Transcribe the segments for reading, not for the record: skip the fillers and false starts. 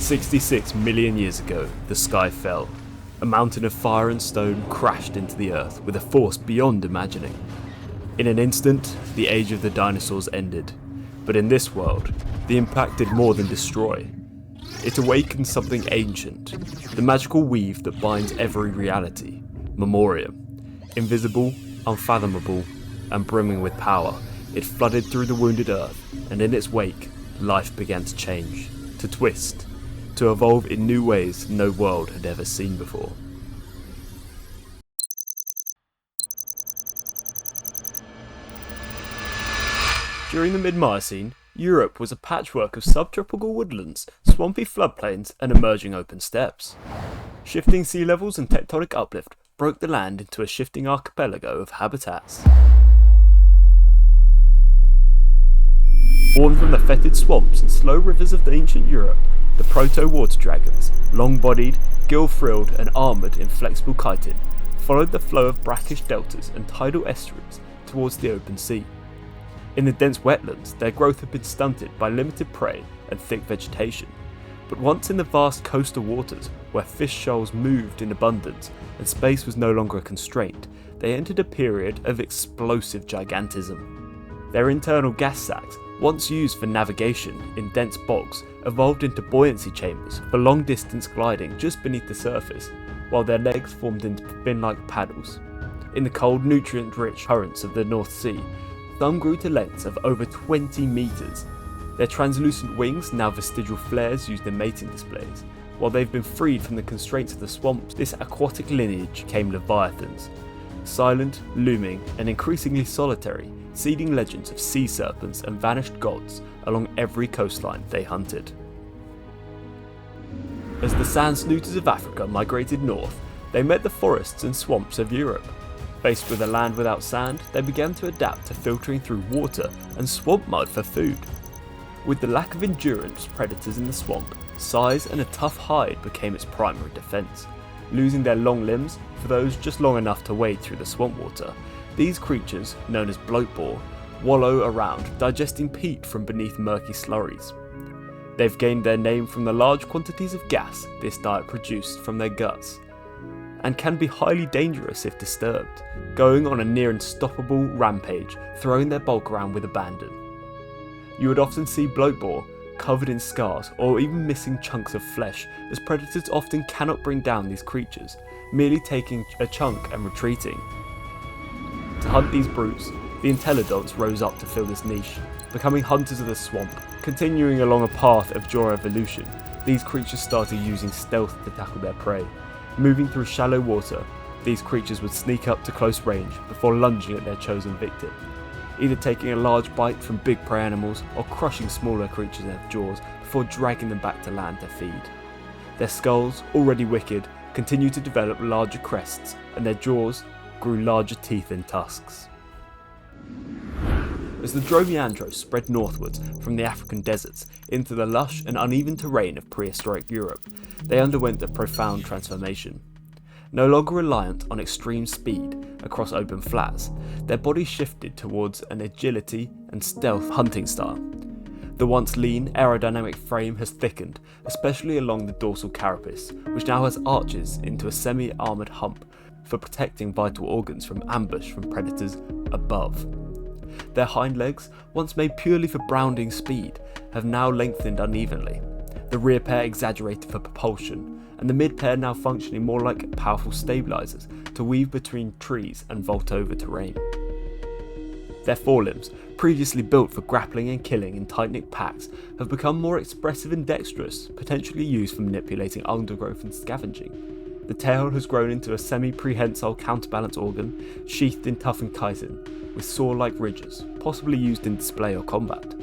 66 million years ago, the sky fell. A mountain of fire and stone crashed into the earth with a force beyond imagining. In an instant, the age of the dinosaurs ended. But in this world, the impact did more than destroy. It awakened something ancient, the magical weave that binds every reality, Memoriam. Invisible, unfathomable, and brimming with power, it flooded through the wounded earth, and in its wake, life began to change, to twist, to evolve in new ways no world had ever seen before. During the mid-Miocene, Europe was a patchwork of subtropical woodlands, swampy floodplains, and emerging open steppes. Shifting sea levels and tectonic uplift broke the land into a shifting archipelago of habitats. Born from the fetid swamps and slow rivers of the ancient Europe, the proto-water dragons, long-bodied, gill-frilled and armoured in flexible chitin, followed the flow of brackish deltas and tidal estuaries towards the open sea. In the dense wetlands, their growth had been stunted by limited prey and thick vegetation, but once in the vast coastal waters where fish shoals moved in abundance and space was no longer a constraint, they entered a period of explosive gigantism. Their internal gas sacs, once used for navigation in dense bogs, evolved into buoyancy chambers for long-distance gliding just beneath the surface, while their legs formed into fin-like paddles. In the cold, nutrient-rich currents of the North Sea, some grew to lengths of over 20 metres. Their translucent wings, now vestigial flares used in mating displays. While they've been freed from the constraints of the swamps, this aquatic lineage came leviathans. Silent, looming, and increasingly solitary, seeding legends of sea serpents and vanished gods along every coastline they hunted. As the sand snooters of Africa migrated north, they met the forests and swamps of Europe. Faced with a land without sand, they began to adapt to filtering through water and swamp mud for food. With the lack of endurance predators in the swamp, size and a tough hide became its primary defence. Losing their long limbs for those just long enough to wade through the swamp water, these creatures, known as bloat boar, wallow around, digesting peat from beneath murky slurries. They've gained their name from the large quantities of gas this diet produced from their guts, and can be highly dangerous if disturbed, going on a near unstoppable rampage, throwing their bulk around with abandon. You would often see bloat boar covered in scars or even missing chunks of flesh, as predators often cannot bring down these creatures, merely taking a chunk and retreating. To hunt these brutes, the Intelodonts rose up to fill this niche, becoming hunters of the swamp. Continuing along a path of jaw evolution, these creatures started using stealth to tackle their prey. Moving through shallow water, these creatures would sneak up to close range before lunging at their chosen victim, either taking a large bite from big prey animals or crushing smaller creatures in their jaws before dragging them back to land to feed. Their skulls, already wicked, continued to develop larger crests, and their jaws grew larger teeth and tusks. As the Dromeandros spread northwards from the African deserts into the lush and uneven terrain of prehistoric Europe, they underwent a profound transformation. No longer reliant on extreme speed across open flats, their bodies shifted towards an agility and stealth hunting style. The once lean, aerodynamic frame has thickened, especially along the dorsal carapace, which now has arches into a semi-armoured hump for protecting vital organs from ambush from predators above. Their hind legs, once made purely for bounding speed, have now lengthened unevenly, the rear pair exaggerated for propulsion, and the mid pair now functioning more like powerful stabilisers to weave between trees and vault over terrain. Their forelimbs, previously built for grappling and killing in tight-knit packs, have become more expressive and dexterous, potentially used for manipulating undergrowth and scavenging. The tail has grown into a semi-prehensile counterbalance organ, sheathed in toughened chitin, with saw-like ridges, possibly used in display or combat.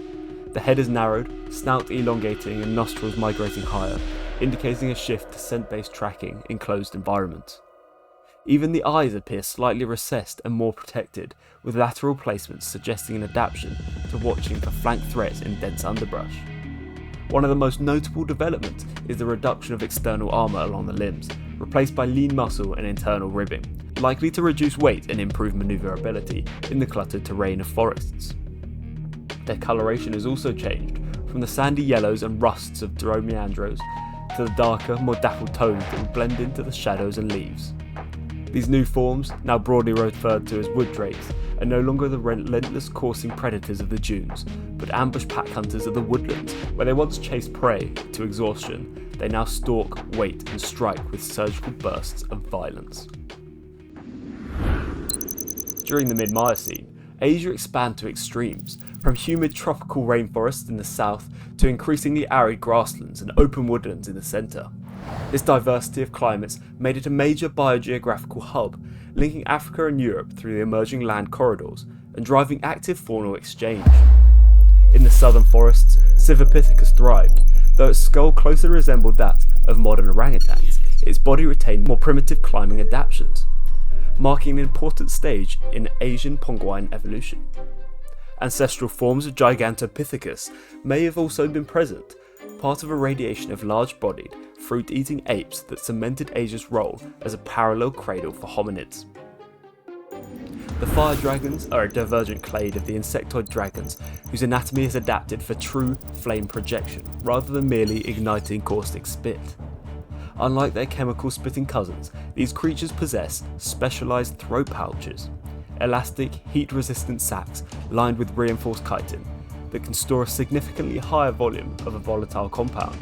The head is narrowed, snout elongating and nostrils migrating higher, indicating a shift to scent-based tracking in closed environments. Even the eyes appear slightly recessed and more protected, with lateral placements suggesting an adaptation to watching for flank threats in dense underbrush. One of the most notable developments is the reduction of external armour along the limbs, replaced by lean muscle and internal ribbing, likely to reduce weight and improve manoeuvrability in the cluttered terrain of forests. Their coloration has also changed, from the sandy yellows and rusts of Dromeandros to the darker, more dappled tones that would blend into the shadows and leaves. These new forms, now broadly referred to as wood drakes, are no longer the relentless coursing predators of the dunes, but ambush pack hunters of the woodlands. Where they once chased prey to exhaustion, they now stalk, wait and strike with surgical bursts of violence. During the mid-Miocene, Asia expanded to extremes, from humid tropical rainforests in the south to increasingly arid grasslands and open woodlands in the centre. This diversity of climates made it a major biogeographical hub, linking Africa and Europe through the emerging land corridors and driving active faunal exchange. In the southern forests, Silvopithecus thrived, though its skull closely resembled that of modern orangutans. Its body retained more primitive climbing adaptations, marking an important stage in Asian penguin evolution. Ancestral forms of Gigantopithecus may have also been present, part of a radiation of large-bodied, fruit-eating apes that cemented Asia's role as a parallel cradle for hominids. The fire dragons are a divergent clade of the insectoid dragons whose anatomy is adapted for true flame projection rather than merely igniting caustic spit. Unlike their chemical-spitting cousins, these creatures possess specialised throat pouches, elastic, heat-resistant sacs lined with reinforced chitin that can store a significantly higher volume of a volatile compound.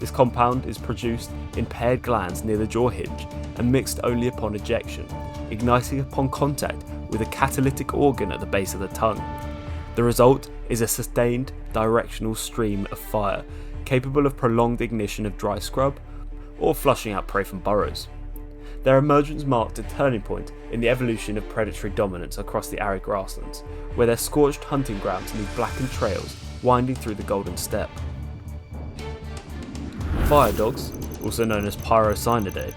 This compound is produced in paired glands near the jaw hinge and mixed only upon ejection, igniting upon contact with a catalytic organ at the base of the tongue. The result is a sustained, directional stream of fire, capable of prolonged ignition of dry scrub or flushing out prey from burrows. Their emergence marked a turning point in the evolution of predatory dominance across the arid grasslands, where their scorched hunting grounds leave blackened trails winding through the golden steppe. Fire dogs, also known as Pyrocynidae,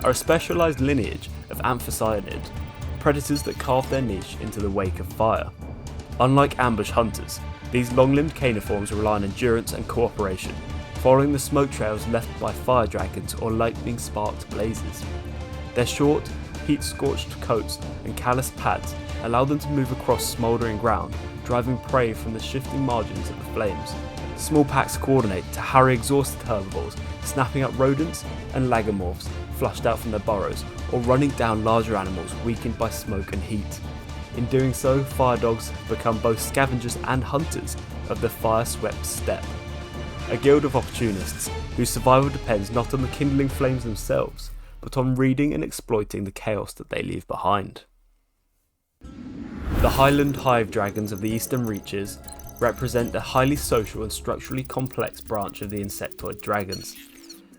are a specialised lineage of amphicyanid, predators that carve their niche into the wake of fire. Unlike ambush hunters, these long-limbed caniforms rely on endurance and cooperation, following the smoke trails left by fire dragons or lightning-sparked blazes. Their short, heat-scorched coats and calloused pads allow them to move across smouldering ground, driving prey from the shifting margins of the flames. Small packs coordinate to harry exhausted herbivores, snapping up rodents and lagomorphs flushed out from their burrows, or running down larger animals weakened by smoke and heat. In doing so, fire dogs have become both scavengers and hunters of the fire-swept steppe. A guild of opportunists whose survival depends not on the kindling flames themselves, but on reading and exploiting the chaos that they leave behind. The Highland hive dragons of the eastern reaches represent a highly social and structurally complex branch of the insectoid dragons.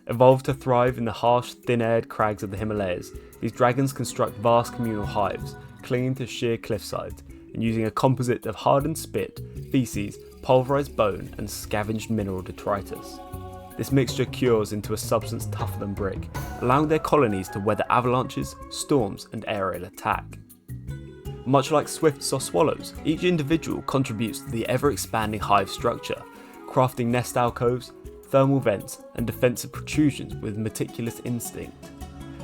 Evolved to thrive in the harsh, thin-aired crags of the Himalayas, these dragons construct vast communal hives, clinging to sheer cliffsides and using a composite of hardened spit, feces, pulverised bone and scavenged mineral detritus. This mixture cures into a substance tougher than brick, allowing their colonies to weather avalanches, storms and aerial attack. Much like swifts or swallows, each individual contributes to the ever-expanding hive structure, crafting nest alcoves, thermal vents and defensive protrusions with meticulous instinct.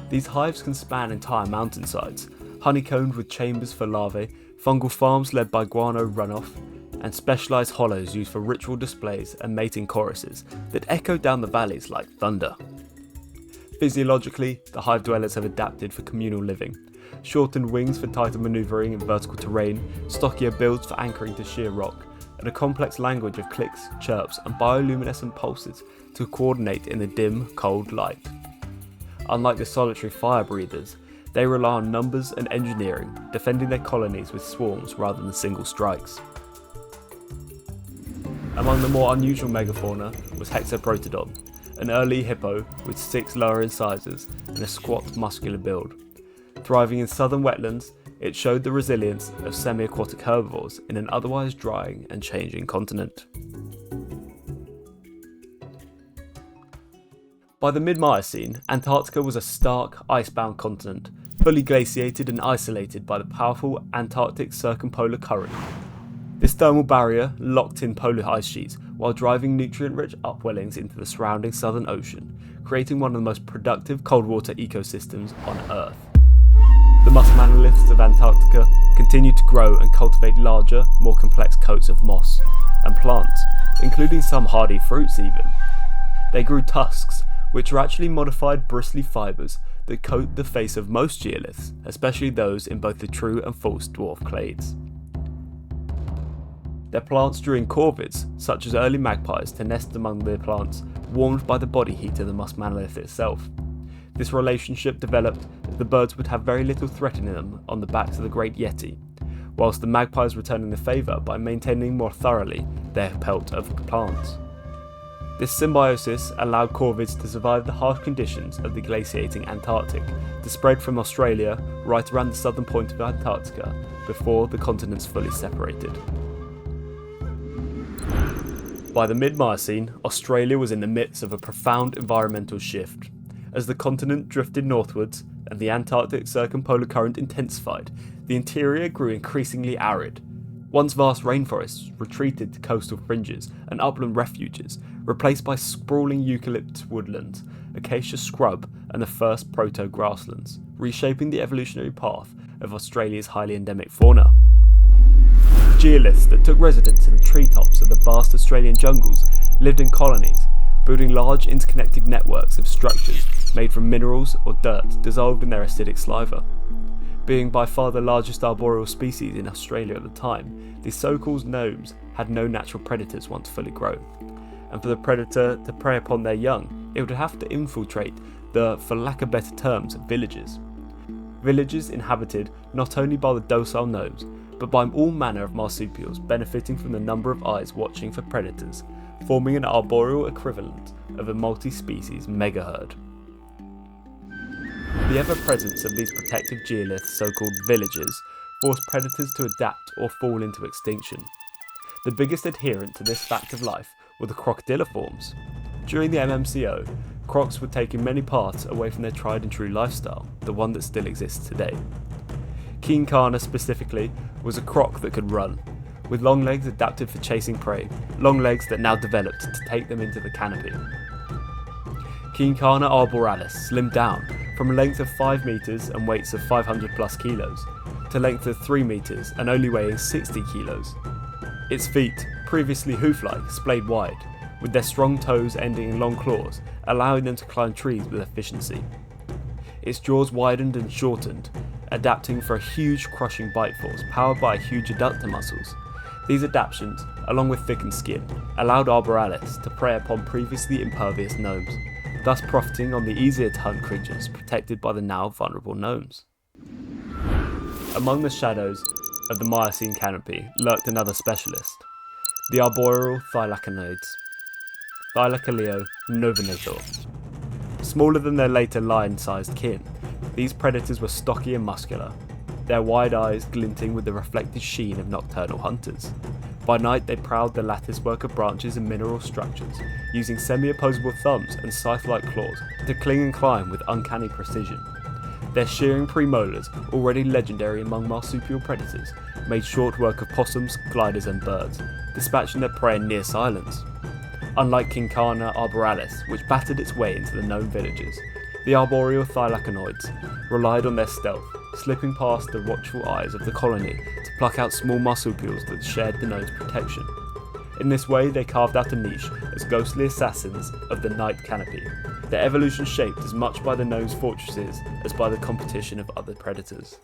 These hives can span entire mountainsides, honeycombed with chambers for larvae, fungal farms led by guano runoff, and specialised hollows used for ritual displays and mating choruses that echo down the valleys like thunder. Physiologically, the hive dwellers have adapted for communal living. Shortened wings for tighter manoeuvring in vertical terrain, stockier builds for anchoring to sheer rock, and a complex language of clicks, chirps, and bioluminescent pulses to coordinate in the dim, cold light. Unlike the solitary fire breathers, they rely on numbers and engineering, defending their colonies with swarms rather than single strikes. Among the more unusual megafauna was Hexaprotodon, an early hippo with 6 lower incisors and a squat muscular build. Thriving in southern wetlands, it showed the resilience of semi-aquatic herbivores in an otherwise drying and changing continent. By the mid-Miocene, Antarctica was a stark, icebound continent, fully glaciated and isolated by the powerful Antarctic circumpolar current. This thermal barrier locked in polar ice sheets while driving nutrient-rich upwellings into the surrounding Southern Ocean, creating one of the most productive cold water ecosystems on Earth. The musk monoliths of Antarctica continued to grow and cultivate larger, more complex coats of moss and plants, including some hardy fruits even. They grew tusks, which are actually modified bristly fibres that coat the face of most geoliths, especially those in both the true and false dwarf clades. Their plants drew in corvids, such as early magpies, to nest among the plants warmed by the body heat of the musk monolith itself. This relationship developed as the birds would have very little threat in them on the backs of the great yeti, whilst the magpies returning the favour by maintaining more thoroughly their pelt of plants. This symbiosis allowed corvids to survive the harsh conditions of the glaciating Antarctic, to spread from Australia right around the southern point of Antarctica before the continents fully separated. By the mid-Miocene, Australia was in the midst of a profound environmental shift. As the continent drifted northwards and the Antarctic circumpolar current intensified, the interior grew increasingly arid. Once vast rainforests retreated to coastal fringes and upland refuges, replaced by sprawling eucalypt woodlands, acacia scrub and the first proto-grasslands, reshaping the evolutionary path of Australia's highly endemic fauna. Geoliths that took residence in the treetops of the vast Australian jungles lived in colonies, building large interconnected networks of structures made from minerals or dirt dissolved in their acidic saliva. Being by far the largest arboreal species in Australia at the time, the so-called gnomes had no natural predators once fully grown, and for the predator to prey upon their young, it would have to infiltrate the, for lack of better terms, villages. Villages inhabited not only by the docile gnomes, but by all manner of marsupials benefiting from the number of eyes watching for predators, forming an arboreal equivalent of a multi-species megaherd. The ever-presence of these protective geoliths, so-called villages, forced predators to adapt or fall into extinction. The biggest adherent to this fact of life were the crocodiliforms. During the MMCO, crocs were taking many paths away from their tried and true lifestyle, the one that still exists today. King Kana specifically was a croc that could run, with long legs adapted for chasing prey, long legs that now developed to take them into the canopy. King Kana arboralis slimmed down from a length of 5 metres and weights of 500 plus kilos, to length of 3 metres and only weighing 60 kilos. Its feet, previously hoof-like, splayed wide, with their strong toes ending in long claws, allowing them to climb trees with efficiency. Its jaws widened and shortened, adapting for a huge crushing bite force powered by huge adductor muscles. These adaptations, along with thickened skin, allowed arboralis to prey upon previously impervious gnomes, thus profiting on the easier to hunt creatures protected by the now vulnerable gnomes. Among the shadows of the Miocene canopy lurked another specialist, the arboreal thylacinoids, Thylacileo novinator. Smaller than their later lion-sized kin, these predators were stocky and muscular, their wide eyes glinting with the reflected sheen of nocturnal hunters. By night they prowled the latticework of branches and mineral structures, using semi-opposable thumbs and scythe-like claws to cling and climb with uncanny precision. Their shearing premolars, already legendary among marsupial predators, made short work of possums, gliders and birds, dispatching their prey in near silence. Unlike King Kana arboralis, which battered its way into the known villages, the arboreal thylacinoids relied on their stealth, slipping past the watchful eyes of the colony to pluck out small marsupials that shared the gnome's protection. In this way they carved out a niche as ghostly assassins of the night canopy, their evolution shaped as much by the gnome's fortresses as by the competition of other predators.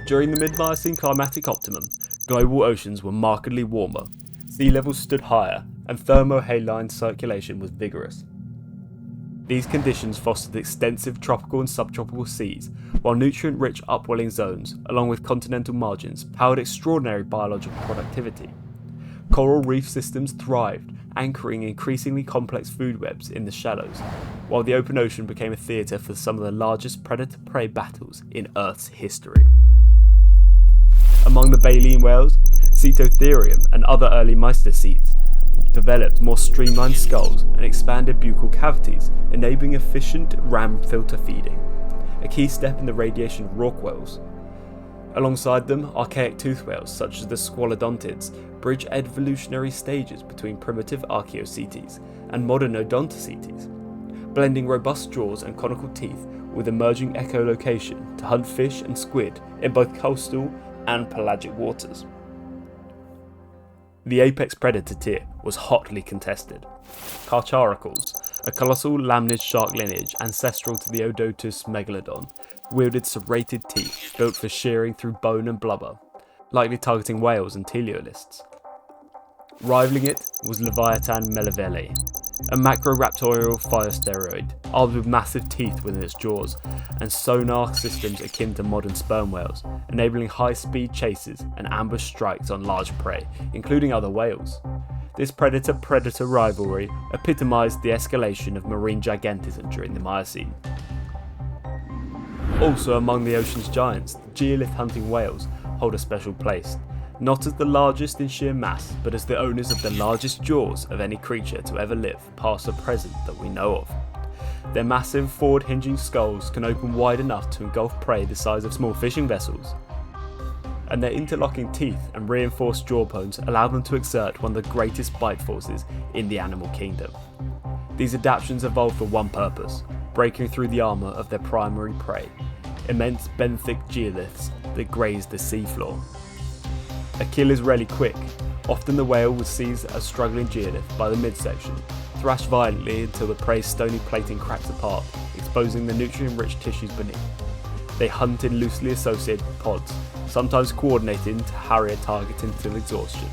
During the mid-Miocene climatic optimum, global oceans were markedly warmer, sea levels stood higher, and thermohaline circulation was vigorous. These conditions fostered extensive tropical and subtropical seas, while nutrient-rich upwelling zones, along with continental margins, powered extraordinary biological productivity. Coral reef systems thrived, anchoring increasingly complex food webs in the shallows, while the open ocean became a theatre for some of the largest predator-prey battles in Earth's history. Among the baleen whales, Cetotherium and other early Meistocetes developed more streamlined skulls and expanded buccal cavities, enabling efficient ram filter feeding, a key step in the radiation of rorqual whales. Alongside them, archaic toothed whales such as the squalodontids bridge evolutionary stages between primitive Archaeocetes and modern Odontocetes, blending robust jaws and conical teeth with emerging echolocation to hunt fish and squid in both coastal and pelagic waters. The apex predator tier was hotly contested. Carcharicles, a colossal lamnid shark lineage ancestral to the Odotus megalodon, wielded serrated teeth built for shearing through bone and blubber, likely targeting whales and teleolists. Rivaling it was Leviathan meliveli, a macroraptorial phytosteroid armed with massive teeth within its jaws and sonar systems akin to modern sperm whales, enabling high-speed chases and ambush strikes on large prey, including other whales. This predator-predator rivalry epitomised the escalation of marine gigantism during the Miocene. Also among the ocean's giants, the geolith hunting whales hold a special place, not as the largest in sheer mass, but as the owners of the largest jaws of any creature to ever live, past or present, that we know of. Their massive forward-hinging skulls can open wide enough to engulf prey the size of small fishing vessels, and their interlocking teeth and reinforced jawbones allow them to exert one of the greatest bite forces in the animal kingdom. These adaptations evolved for one purpose: breaking through the armour of their primary prey, immense benthic geoliths that graze the seafloor. A kill is rarely quick. Often the whale would seize a struggling geolith by the midsection, thrash violently until the prey's stony plating cracks apart, exposing the nutrient-rich tissues beneath. They hunt in loosely associated pods, sometimes coordinating to harry a target until exhaustion.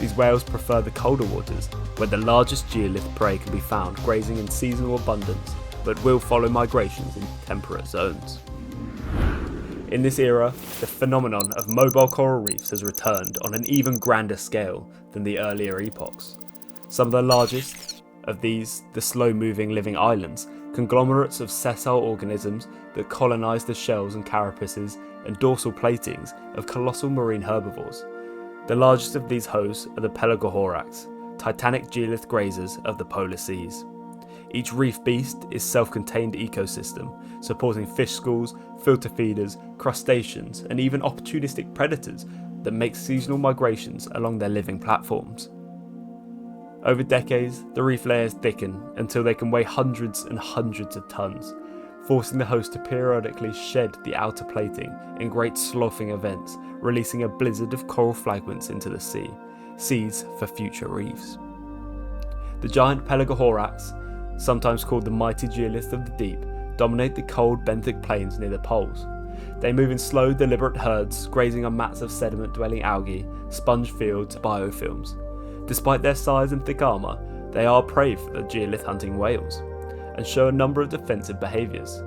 These whales prefer the colder waters, where the largest geolith prey can be found grazing in seasonal abundance, but will follow migrations in temperate zones. In this era, the phenomenon of mobile coral reefs has returned on an even grander scale than the earlier epochs. Some of the largest of these, the slow-moving living islands, conglomerates of sessile organisms that colonise the shells and carapaces and dorsal platings of colossal marine herbivores. The largest of these hosts are the Pelagohorax, titanic geolith grazers of the polar seas. Each reef beast is a self-contained ecosystem, supporting fish schools, filter feeders, crustaceans, and even opportunistic predators that make seasonal migrations along their living platforms. Over decades, the reef layers thicken until they can weigh hundreds and hundreds of tons, forcing the host to periodically shed the outer plating in great sloughing events, releasing a blizzard of coral fragments into the sea, seeds for future reefs. The giant Pelagohorax, sometimes called the mighty geolith of the deep, dominate the cold benthic plains near the poles. They move in slow, deliberate herds, grazing on mats of sediment-dwelling algae, sponge fields, biofilms. Despite their size and thick armour, they are prey for the geolith-hunting whales, and show a number of defensive behaviours,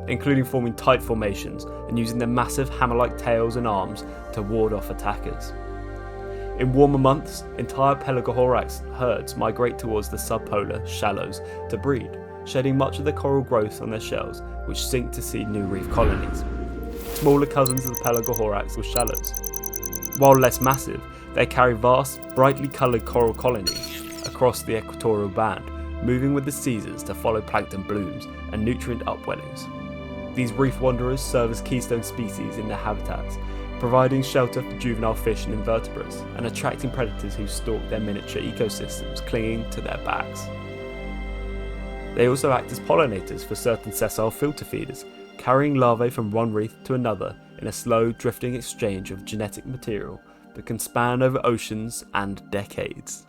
including forming tight formations and using their massive hammer-like tails and arms to ward off attackers. In warmer months, entire Pelagohorax herds migrate towards the subpolar shallows to breed, shedding much of the coral growth on their shells, which sink to seed new reef colonies. Smaller cousins of the Pelagohorax were shallows. While less massive, they carry vast, brightly coloured coral colonies across the equatorial band, moving with the seasons to follow plankton blooms and nutrient upwellings. These reef wanderers serve as keystone species in their habitats, providing shelter for juvenile fish and invertebrates, and attracting predators who stalk their miniature ecosystems, clinging to their backs. They also act as pollinators for certain sessile filter feeders, carrying larvae from one reef to another in a slow, drifting exchange of genetic material that can span over oceans and decades.